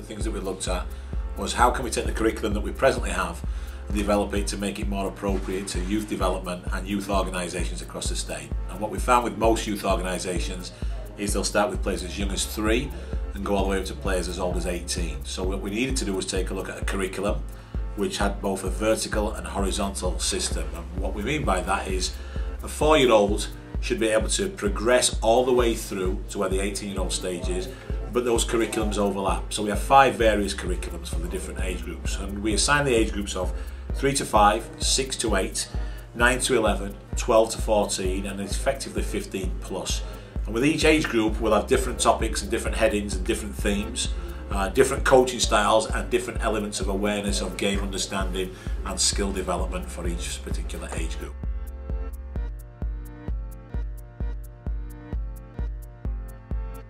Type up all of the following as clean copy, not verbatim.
the things that we looked at was how can we take the curriculum that we presently have and develop it to make it more appropriate to youth development and youth organisations across the state. And what we found with most youth organisations is they'll start with players as young as 3 and go all the way up to players as old as 18. So what we needed to do was take a look at a curriculum which had both a vertical and horizontal system. And what we mean by that is a 4-year-old should be able to progress all the way through to where the 18-year-old stage is, but those curriculums overlap. So we have 5 various curriculums for the different age groups, and we assign the age groups of 3 to 5, 6 to 8, 9 to 11, 12 to 14, and effectively 15 plus. And with each age group, we'll have different topics and different headings and different themes, different coaching styles and different elements of awareness of game understanding and skill development for each particular age group.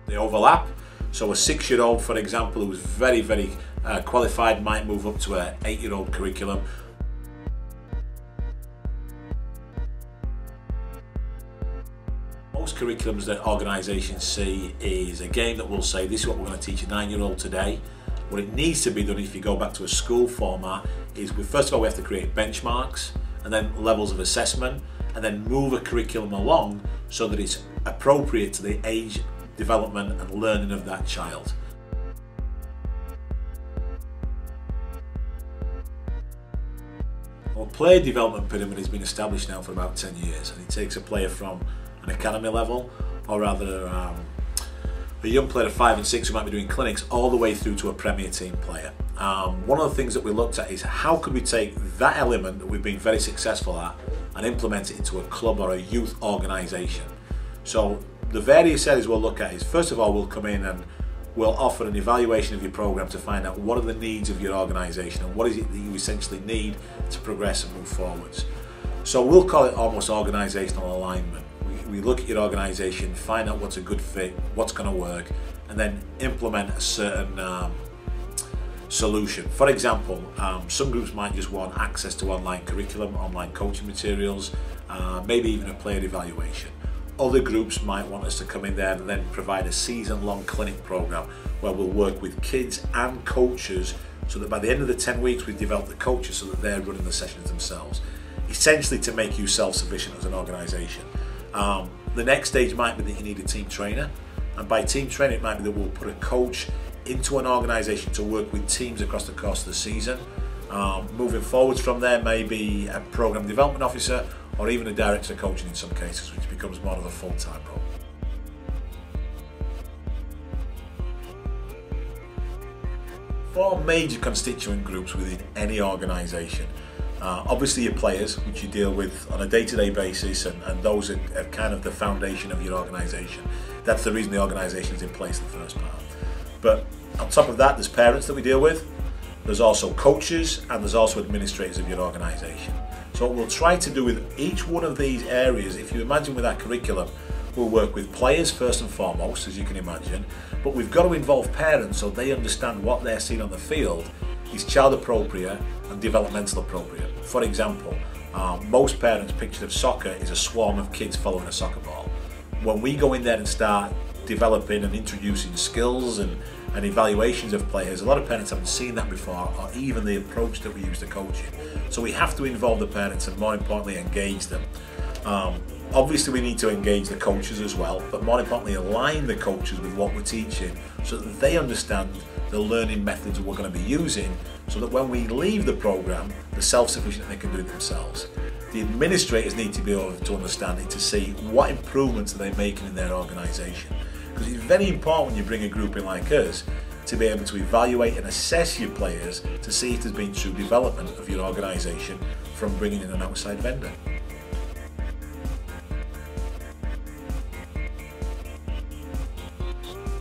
They overlap, so a 6-year-old, for example, who's very qualified might move up to an 8-year-old curriculum. Most curriculums that organisations see is a game that will say this is what we're going to teach a 9-year-old today. What it needs to be done, if you go back to a school format, is first of all we have to create benchmarks and then levels of assessment, and then move a curriculum along so that it's appropriate to the age, development and learning of that child. Well, player development pyramid has been established now for about 10 years, and it takes a player from an academy level, or rather a young player of 5 and 6 who might be doing clinics, all the way through to a Premier Team player. One of the things that we looked at is how could we take that element that we've been very successful at and implement it into a club or a youth organisation. So the various areas we'll look at is, first of all, we'll come in and we'll offer an evaluation of your programme to find out what are the needs of your organisation and what is it that you essentially need to progress and move forwards. So we'll call it almost organisational alignment. We look at your organisation, find out what's a good fit, what's going to work, and then implement a certain solution. For example, some groups might just want access to online curriculum, online coaching materials, maybe even a player evaluation. Other groups might want us to come in there and then provide a season-long clinic program where we'll work with kids and coaches so that by the end of the 10 weeks we've developed the coaches so that they're running the sessions themselves, essentially to make you self-sufficient as an organisation. The next stage might be that you need a team trainer, and by team training it might be that we'll put a coach into an organisation to work with teams across the course of the season. Moving forwards from there, maybe a program development officer or even a director of coaching in some cases, which becomes more of a full-time role. Four major constituent groups within any organisation. Obviously your players, which you deal with on a day-to-day basis, and those are kind of the foundation of your organisation. That's the reason the organisation is in place in the first part. But on top of that, there's parents that we deal with, there's also coaches, and there's also administrators of your organisation. So what we'll try to do with each one of these areas, if you imagine with our curriculum, we'll work with players first and foremost, as you can imagine, but we've got to involve parents so they understand what they're seeing on the field is child appropriate and developmental appropriate. For example, most parents' picture of soccer is a swarm of kids following a soccer ball. When we go in there and start developing and introducing skills and evaluations of players, a lot of parents haven't seen that before, or even the approach that we use to coaching. So we have to involve the parents and more importantly engage them. Obviously we need to engage the coaches as well, but more importantly align the coaches with what we're teaching so that they understand the learning methods we're going to be using, so that when we leave the program they're self-sufficient and they can do it themselves. The administrators need to be able to understand it, to see what improvements are they making in their organisation. Because it's very important when you bring a group in like us to be able to evaluate and assess your players to see if there's been true development of your organisation from bringing in an outside vendor.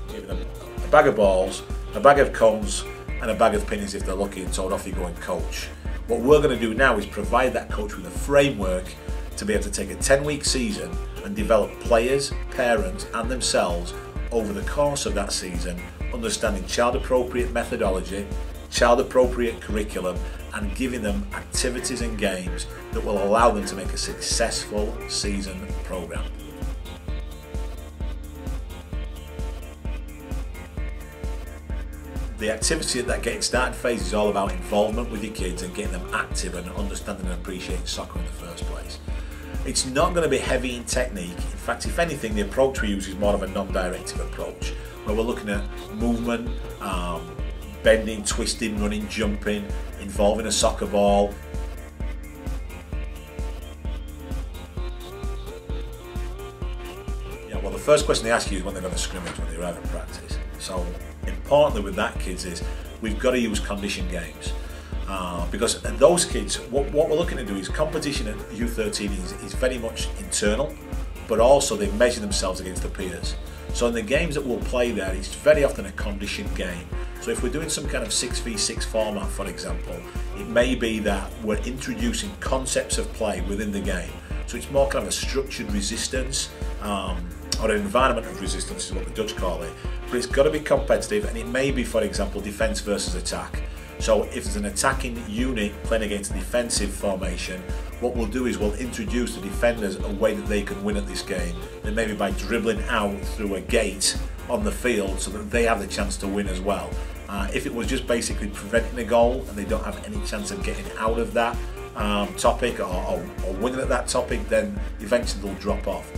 Giving them a bag of balls, a bag of cones and a bag of pennies if they're lucky, and told off you go and coach. What we're going to do now is provide that coach with a framework to be able to take a 10-week season and develop players, parents and themselves over the course of that season, understanding child-appropriate methodology, child-appropriate curriculum, and giving them activities and games that will allow them to make a successful season programme. The activity at that getting started phase is all about involvement with your kids and getting them active and understanding and appreciating soccer in the first place. It's not going to be heavy in technique. In fact, if anything, the approach we use is more of a non-directive approach, where we're looking at movement, bending, twisting, running, jumping, involving a soccer ball. Yeah, well, the first question they ask you is when they're going to scrimmage, when they arrive at practice. So importantly with that, kids, is we've got to use condition games. Because those kids, what we're looking to do is competition at U13 is very much internal, but also they measure themselves against the peers. So in the games that we'll play there, it's very often a condition game. So if we're doing some kind of 6v6 format, for example, it may be that we're introducing concepts of play within the game. So it's more kind of a structured resistance, or an environment of resistance is what the Dutch call it. But it's got to be competitive, and it may be, for example, defence versus attack. So if there's an attacking unit playing against a defensive formation, what we'll do is we'll introduce the defenders a way that they can win at this game. Then maybe by dribbling out through a gate on the field so that they have the chance to win as well. If it was just basically preventing a goal and they don't have any chance of getting out of that topic or winning at that topic, then eventually they'll drop off.